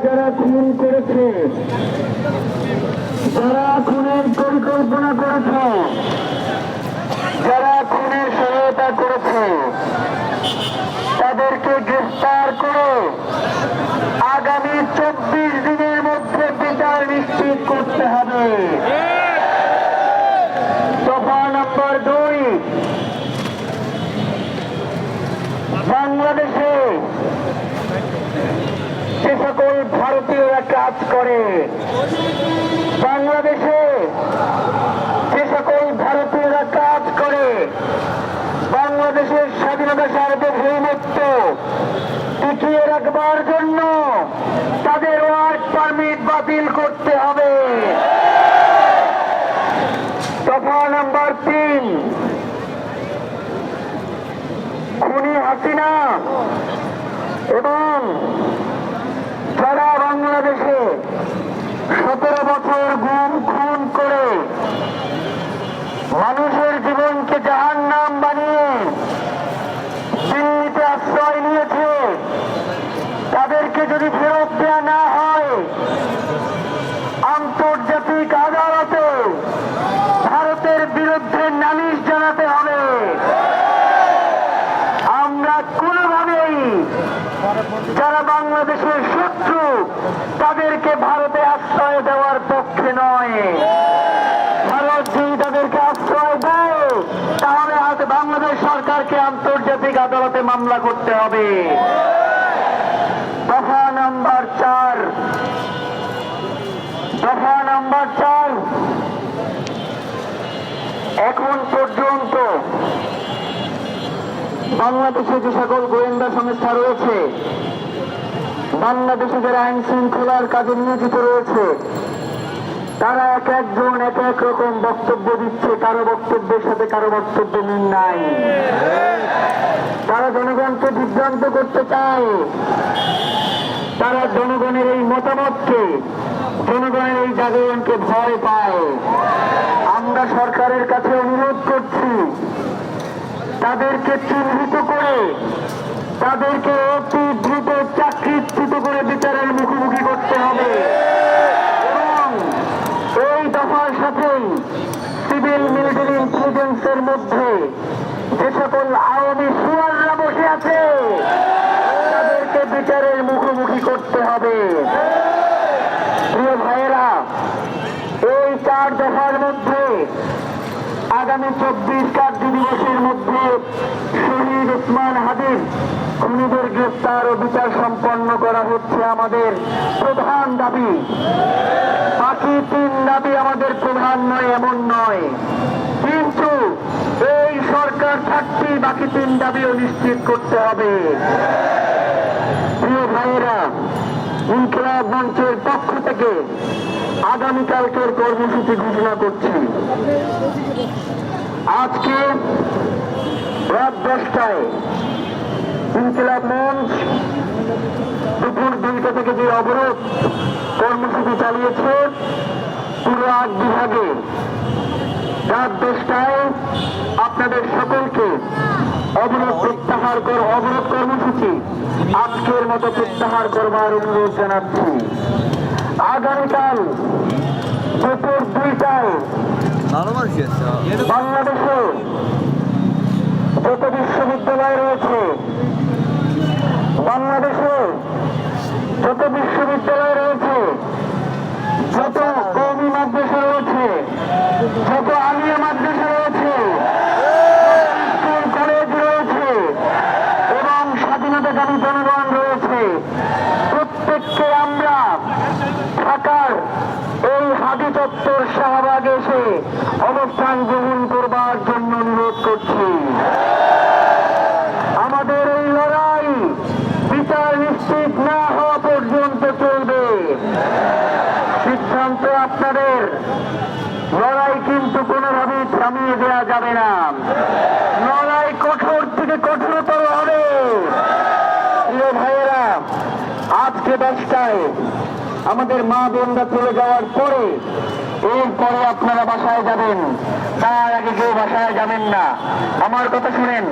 যারা খুন করেছে, যারা খুনের পরিকল্পনা করেছে, যারা খুনের সহায়তা করেছে, তাদেরকে গ্রেফতার করে আগামী 24 দিনের মধ্যে বিচার নিশ্চিত করতে হবে। দফা নম্বর 2, বাংলাদেশে যে সকল ভারতীয়রা কাজ করে, বাংলাদেশে যে সকল ভারতীয়রা কাজ করে, বাংলাদেশের স্বাধীনতা সার্বভৌমত্ব টিকিয়ে রাখবার জন্য তাদের ওয়ার্ক পারমিট বাতিল করতে হবে। দফা নম্বর 3, খুনি হাসিনা এবং যারা বাংলাদেশে 17 বছর গুম খুন করে মানুষের জীবনকে জাহান্নাম বানিয়ে দিল্লিতে আশ্রয় নিয়েছে, তাদেরকে যদি ফেরত দেওয়া না হয়, আন্তর্জাতিক আদালতে ভারতের বিরুদ্ধে নালিশ জানাতে হবে। আমরা কোনোভাবেই যারা বাংলাদেশের শত্রু তাদেরকে ভারতে আশ্রয় দেওয়ার পক্ষে নয়। ভারত যদি তাদেরকে আশ্রয় দেয়, তাহলে আজ বাংলাদেশ সরকারকে আন্তর্জাতিক আদালতে মামলা করতে হবে। দফা নাম্বার 4, দফা নাম্বার 4, এখন পর্যন্ত বাংলাদেশে যে সকল গোয়েন্দা সংস্থা রয়েছে, বাংলাদেশে যারা আইন শৃঙ্খলার কাজে নিয়োজিত রয়েছে, তারা এক একজন এক এক রকম বক্তব্য দিচ্ছে। কারো বক্তব্যের সাথে কারো বক্তব্য মিল নাই। তারা জনগণকে বিভ্রান্ত করতে চায়। তারা জনগণের এই মতামতকে, জনগণের এই জাগরণকে ভয় পায়। আমরা সরকারের কাছে অনুরোধ করছি, তাদেরকে চিহ্নিত করে তাদেরকে অতি দ্রুত চাকরিচ্যুত করে বিচারের মুখোমুখি করতে হবে। এবং এই দফার সাথেই সিভিল মিলিটারি ইন্টেলিজেন্সের মধ্যে যে সকল আওয়ামী সুয়াররা বসে আছে, তাদেরকে বিচারের মুখোমুখি করতে হবে। প্রিয় ভাইয়েরা, এই 4 দফার মধ্যে আগামী 24 কার্য দিবসের মধ্যে শহীদ ওসমান হাদির খুনিদের গ্রেফতার ও বিচার সম্পন্ন করা হচ্ছে আমাদের প্রধান দাবি। বাকি 3 দাবি আমাদের প্রধান নয় এমন নয়, কিন্তু এই সরকার থাকতেই বাকি 3 দাবিও নিশ্চিত করতে হবে। প্রিয় ভাইয়েরা, ইনকিলাব মঞ্চের পক্ষ থেকে আগামীকালকের কর্মসূচি ঘোষণা করছি। আজকে রাত 10টায় ইনকিলাব মঞ্চ দুপুর 2টা থেকে যে অবরোধ কর্মসূচি চালিয়েছে পুরো 8 বিভাগে, রাত 10টায় আপনাদের সকলকে অবরোধ কর্মসূচি আজকের মতো প্রত্যাহার করবার অনুরোধ জানাচ্ছি। আগামীকাল দুপুর 2টায় বাংলাদেশে যত বিশ্ববিদ্যালয় রয়েছে, বাংলাদেশে যত বিশ্ববিদ্যালয় রয়েছে, যত কওমি মাদ্রাসা রয়েছে, যত আলিয়া মাদ্রাসা রয়েছে, স্কুল কলেজ রয়েছে এবং স্বাধীনতাকামী জনগণ রয়েছে, প্রত্যেককে আমরা ঢাকার এই হাদি চত্বর শাহবাগে এসে অবস্থান গ্রহণ করবার জন্য অনুরোধ করছি। আমাদের এই লড়াই বিচার নিশ্চিত না হওয়া পর্যন্ত চলবে। সিদ্ধান্ত আপনাদের, লড়াই কিন্তু কোনোভাবেই থামিয়ে দেওয়া যাবে না। লড়াই কঠোর থেকে কঠোরতর হবে। প্রিয় ভাইয়েরা, আজকে 10টায় আমাদের মা বোনরা চলে যাওয়ার পরে, এরপরে আপনারা বাসায় যাবেন, তার আগে কেউ বাসায় যাবেন না। আমার কথা শুনেন।